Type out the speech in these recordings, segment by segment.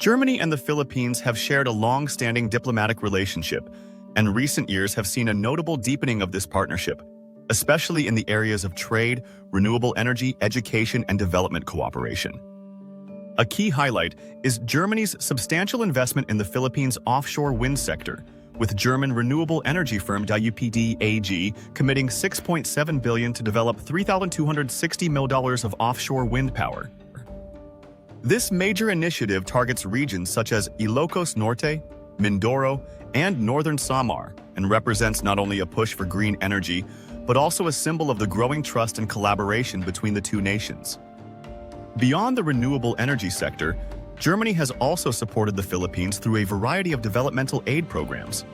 Germany and the Philippines have shared a long-standing diplomatic relationship, and recent years have seen a notable deepening of this partnership, especially in the areas of trade, renewable energy, education, and development cooperation. A key highlight is Germany's substantial investment in the Philippines' offshore wind sector, with German renewable energy firm DUPD AG committing $6.7 billion to develop $3,260 million of offshore wind power. This major initiative targets regions such as Ilocos Norte, Mindoro, and Northern Samar, and represents not only a push for green energy, but also a symbol of the growing trust and collaboration between the two nations. Beyond the renewable energy sector, Germany has also supported the Philippines through a variety of developmental aid programs.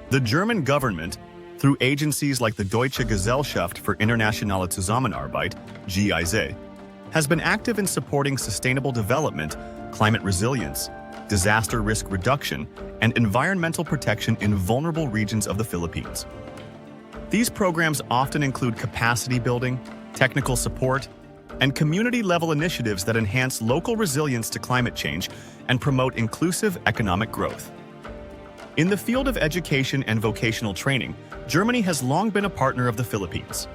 The German government, through agencies like the Deutsche Gesellschaft for Internationale Zusammenarbeit, GIZ, has been active in supporting sustainable development, climate resilience, disaster risk reduction, and environmental protection in vulnerable regions of the Philippines. These programs often include capacity building, technical support, and community-level initiatives that enhance local resilience to climate change and promote inclusive economic growth. In the field of education and vocational training, Germany has long been a partner of the Philippines.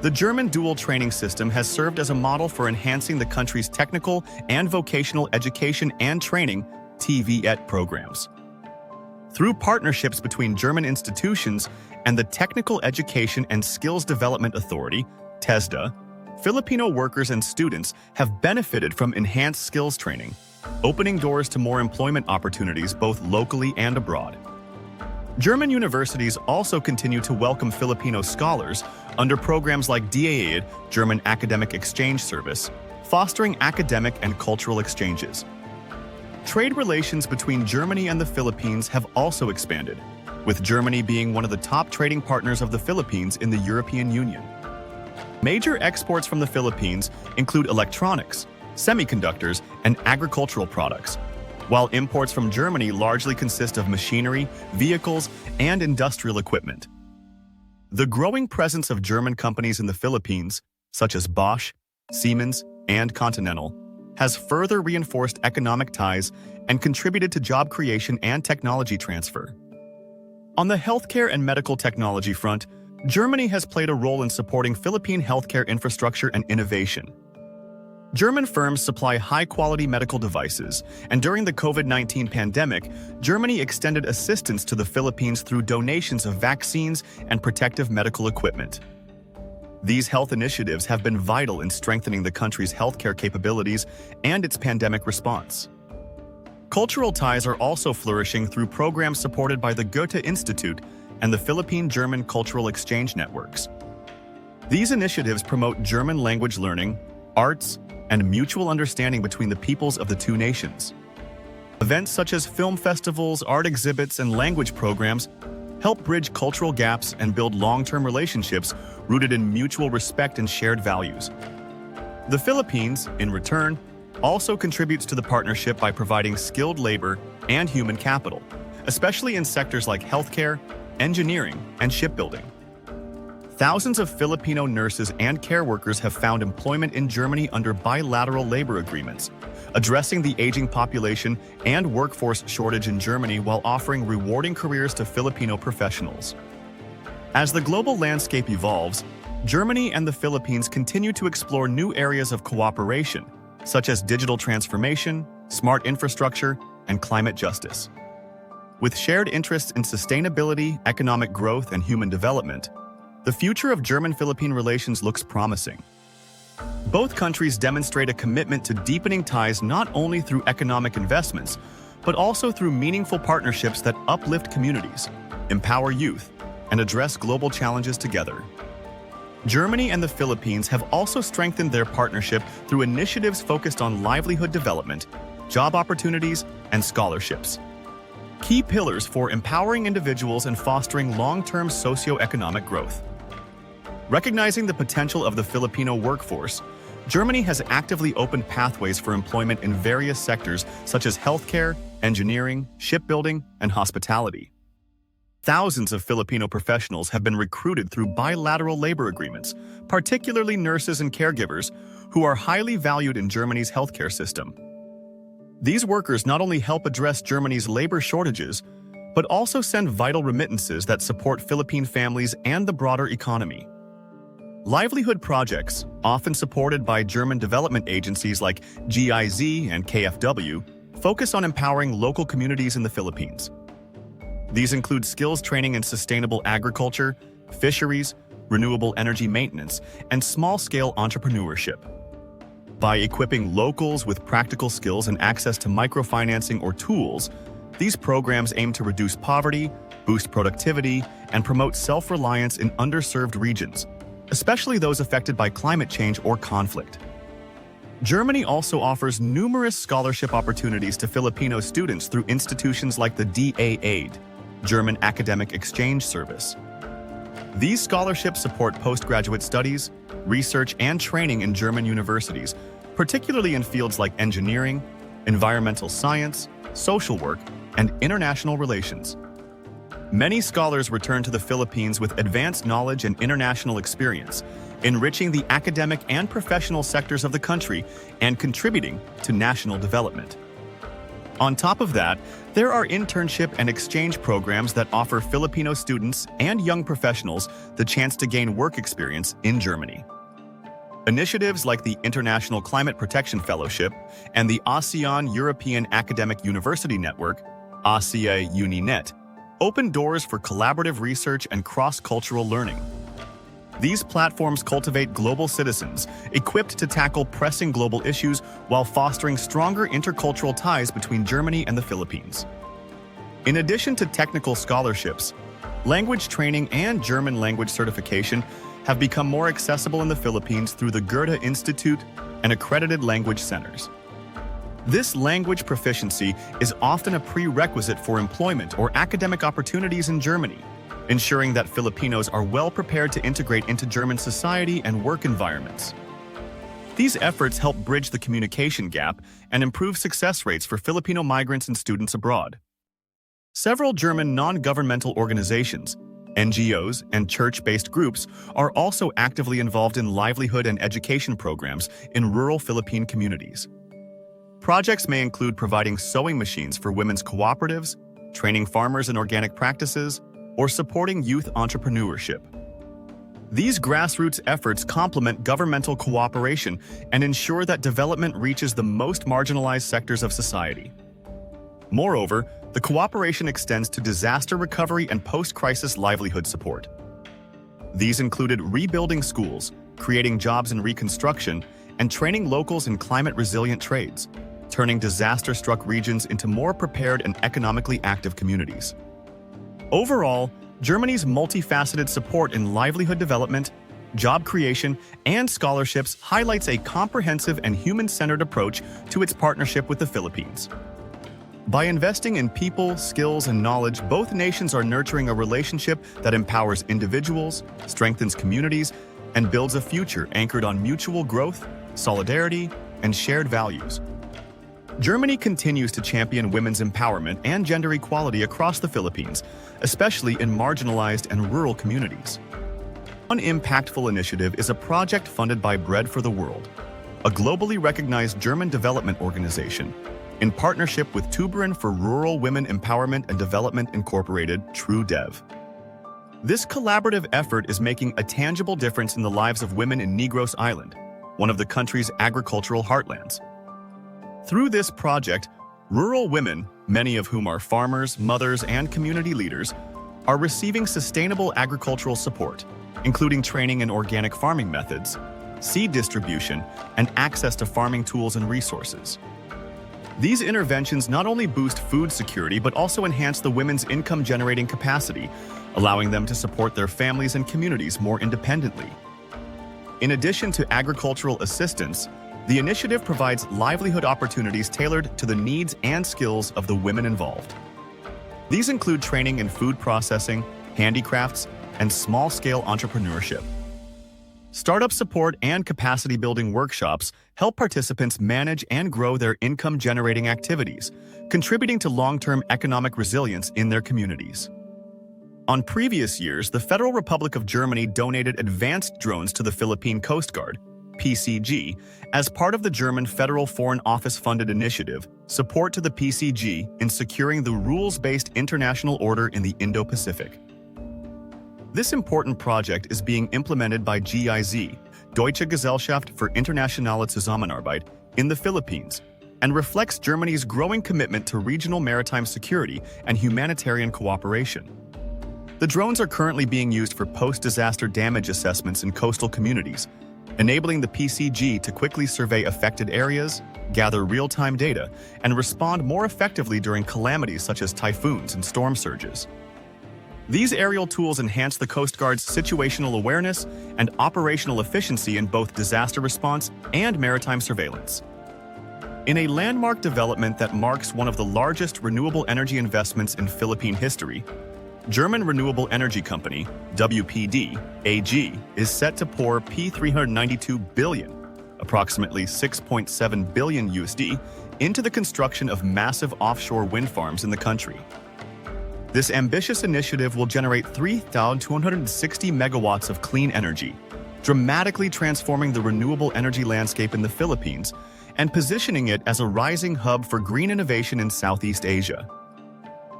The German dual training system has served as a model for enhancing the country's technical and vocational education and training (TVET) programs. Through partnerships between German institutions and the Technical Education and Skills Development Authority (TESDA), Filipino workers and students have benefited from enhanced skills training, opening doors to more employment opportunities both locally and abroad. German universities also continue to welcome Filipino scholars under programs like DAAD, German Academic Exchange Service, fostering academic and cultural exchanges. Trade relations between Germany and the Philippines have also expanded, with Germany being one of the top trading partners of the Philippines in the European Union. Major exports from the Philippines include electronics, semiconductors, and agricultural products, while imports from Germany largely consist of machinery, vehicles, and industrial equipment. The growing presence of German companies in the Philippines, such as Bosch, Siemens, and Continental, has further reinforced economic ties and contributed to job creation and technology transfer. On the healthcare and medical technology front, Germany has played a role in supporting Philippine healthcare infrastructure and innovation. German firms supply high-quality medical devices, and during the COVID-19 pandemic, Germany extended assistance to the Philippines through donations of vaccines and protective medical equipment. These health initiatives have been vital in strengthening the country's healthcare capabilities and its pandemic response. Cultural ties are also flourishing through programs supported by the Goethe Institute and the Philippine-German Cultural Exchange Networks. These initiatives promote German language learning, arts, and mutual understanding between the peoples of the two nations. Events such as film festivals, art exhibits, and language programs help bridge cultural gaps and build long-term relationships rooted in mutual respect and shared values. The Philippines, in return, also contributes to the partnership by providing skilled labor and human capital, especially in sectors like healthcare, engineering, and shipbuilding. Thousands of Filipino nurses and care workers have found employment in Germany under bilateral labor agreements, addressing the aging population and workforce shortage in Germany while offering rewarding careers to Filipino professionals. As the global landscape evolves, Germany and the Philippines continue to explore new areas of cooperation, such as digital transformation, smart infrastructure, and climate justice. With shared interests in sustainability, economic growth, and human development, the future of German-Philippine relations looks promising. Both countries demonstrate a commitment to deepening ties not only through economic investments, but also through meaningful partnerships that uplift communities, empower youth, and address global challenges together. Germany and the Philippines have also strengthened their partnership through initiatives focused on livelihood development, job opportunities, and scholarships. Key pillars for empowering individuals and fostering long-term socio-economic growth. Recognizing the potential of the Filipino workforce, Germany has actively opened pathways for employment in various sectors such as healthcare, engineering, shipbuilding, and hospitality. Thousands of Filipino professionals have been recruited through bilateral labor agreements, particularly nurses and caregivers, who are highly valued in Germany's healthcare system. These workers not only help address Germany's labor shortages, but also send vital remittances that support Philippine families and the broader economy. Livelihood projects, often supported by German development agencies like GIZ and KfW, focus on empowering local communities in the Philippines. These include skills training in sustainable agriculture, fisheries, renewable energy maintenance, and small-scale entrepreneurship. By equipping locals with practical skills and access to microfinancing or tools, these programs aim to reduce poverty, boost productivity, and promote self-reliance in underserved regions, especially those affected by climate change or conflict. Germany also offers numerous scholarship opportunities to Filipino students through institutions like the DA-Aid, German Academic Exchange Service. These scholarships support postgraduate studies, research, and training in German universities, particularly in fields like engineering, environmental science, social work, and international relations. Many scholars return to the Philippines with advanced knowledge and international experience, enriching the academic and professional sectors of the country and contributing to national development. On top of that, there are internship and exchange programs that offer Filipino students and young professionals the chance to gain work experience in Germany. Initiatives like the International Climate Protection Fellowship and the ASEAN European Academic University Network, ASEA UniNet, open doors for collaborative research and cross-cultural learning. These platforms cultivate global citizens, equipped to tackle pressing global issues while fostering stronger intercultural ties between Germany and the Philippines. In addition to technical scholarships, language training and German language certification have become more accessible in the Philippines through the Goethe Institute and accredited language centers. This language proficiency is often a prerequisite for employment or academic opportunities in Germany, ensuring that Filipinos are well prepared to integrate into German society and work environments. These efforts help bridge the communication gap and improve success rates for Filipino migrants and students abroad. Several German non-governmental organizations, NGOs, and church-based groups are also actively involved in livelihood and education programs in rural Philippine communities. Projects may include providing sewing machines for women's cooperatives, training farmers in organic practices, or supporting youth entrepreneurship. These grassroots efforts complement governmental cooperation and ensure that development reaches the most marginalized sectors of society. Moreover, the cooperation extends to disaster recovery and post-crisis livelihood support. These included rebuilding schools, creating jobs in reconstruction, and training locals in climate-resilient trades, turning disaster-struck regions into more prepared and economically active communities. Overall, Germany's multifaceted support in livelihood development, job creation, and scholarships highlights a comprehensive and human-centered approach to its partnership with the Philippines. By investing in people, skills, and knowledge, both nations are nurturing a relationship that empowers individuals, strengthens communities, and builds a future anchored on mutual growth, solidarity, and shared values. Germany continues to champion women's empowerment and gender equality across the Philippines, especially in marginalized and rural communities. One impactful initiative is a project funded by Bread for the World, a globally recognized German development organization, in partnership with Tuberin for Rural Women Empowerment and Development Incorporated, TrueDev. This collaborative effort is making a tangible difference in the lives of women in Negros Island, one of the country's agricultural heartlands. Through this project, rural women, many of whom are farmers, mothers, and community leaders, are receiving sustainable agricultural support, including training in organic farming methods, seed distribution, and access to farming tools and resources. These interventions not only boost food security but also enhance the women's income-generating capacity, allowing them to support their families and communities more independently. In addition to agricultural assistance, the initiative provides livelihood opportunities tailored to the needs and skills of the women involved. These include training in food processing, handicrafts, and small-scale entrepreneurship. Startup support and capacity-building workshops help participants manage and grow their income-generating activities, contributing to long-term economic resilience in their communities. On previous years, the Federal Republic of Germany donated advanced drones to the Philippine Coast Guard, PCG, as part of the German Federal Foreign Office-funded initiative, support to the PCG in securing the rules-based international order in the Indo-Pacific. This important project is being implemented by GIZ, Deutsche Gesellschaft für Internationale Zusammenarbeit, in the Philippines, and reflects Germany's growing commitment to regional maritime security and humanitarian cooperation. The drones are currently being used for post-disaster damage assessments in coastal communities, enabling the PCG to quickly survey affected areas, gather real-time data, and respond more effectively during calamities such as typhoons and storm surges. These aerial tools enhance the Coast Guard's situational awareness and operational efficiency in both disaster response and maritime surveillance. In a landmark development that marks one of the largest renewable energy investments in Philippine history, German renewable energy company, WPD AG, is set to pour P392 billion, approximately 6.7 billion USD, into the construction of massive offshore wind farms in the country. This ambitious initiative will generate 3,260 megawatts of clean energy, dramatically transforming the renewable energy landscape in the Philippines and positioning it as a rising hub for green innovation in Southeast Asia.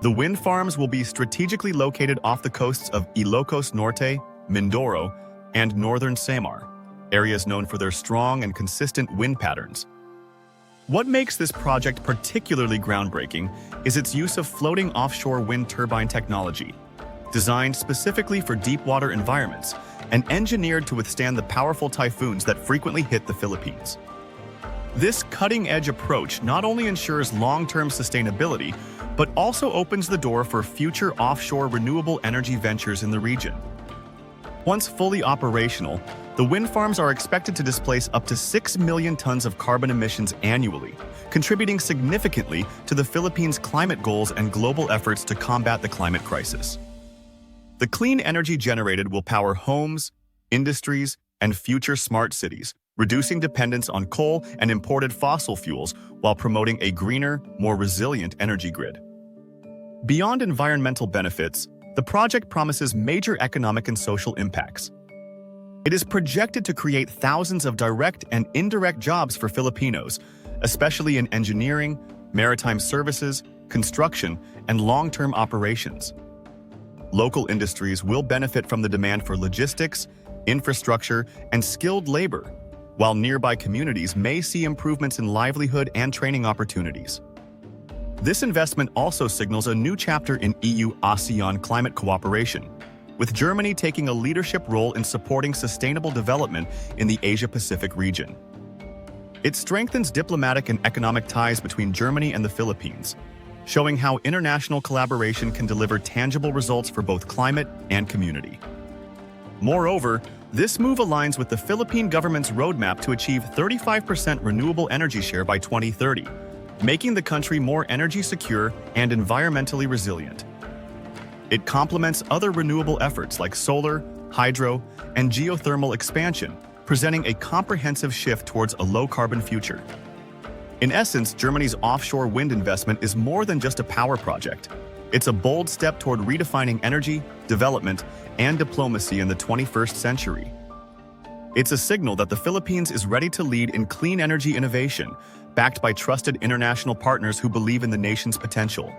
The wind farms will be strategically located off the coasts of Ilocos Norte, Mindoro, and Northern Samar, areas known for their strong and consistent wind patterns. What makes this project particularly groundbreaking is its use of floating offshore wind turbine technology, designed specifically for deep-water environments and engineered to withstand the powerful typhoons that frequently hit the Philippines. This cutting-edge approach not only ensures long-term sustainability, but also opens the door for future offshore renewable energy ventures in the region. Once fully operational, the wind farms are expected to displace up to 6 million tons of carbon emissions annually, contributing significantly to the Philippines' climate goals and global efforts to combat the climate crisis. The clean energy generated will power homes, industries, and future smart cities, reducing dependence on coal and imported fossil fuels while promoting a greener, more resilient energy grid. Beyond environmental benefits, the project promises major economic and social impacts. It is projected to create thousands of direct and indirect jobs for Filipinos, especially in engineering, maritime services, construction, and long-term operations. Local industries will benefit from the demand for logistics, infrastructure, and skilled labor, while nearby communities may see improvements in livelihood and training opportunities. This investment also signals a new chapter in EU-ASEAN climate cooperation, with Germany taking a leadership role in supporting sustainable development in the Asia-Pacific region. It strengthens diplomatic and economic ties between Germany and the Philippines, showing how international collaboration can deliver tangible results for both climate and community. Moreover, this move aligns with the Philippine government's roadmap to achieve 35% renewable energy share by 2030, making the country more energy secure and environmentally resilient. It complements other renewable efforts like solar, hydro, and geothermal expansion, presenting a comprehensive shift towards a low-carbon future. In essence, Germany's offshore wind investment is more than just a power project. It's a bold step toward redefining energy, development, and diplomacy in the 21st century. It's a signal that the Philippines is ready to lead in clean energy innovation, backed by trusted international partners who believe in the nation's potential.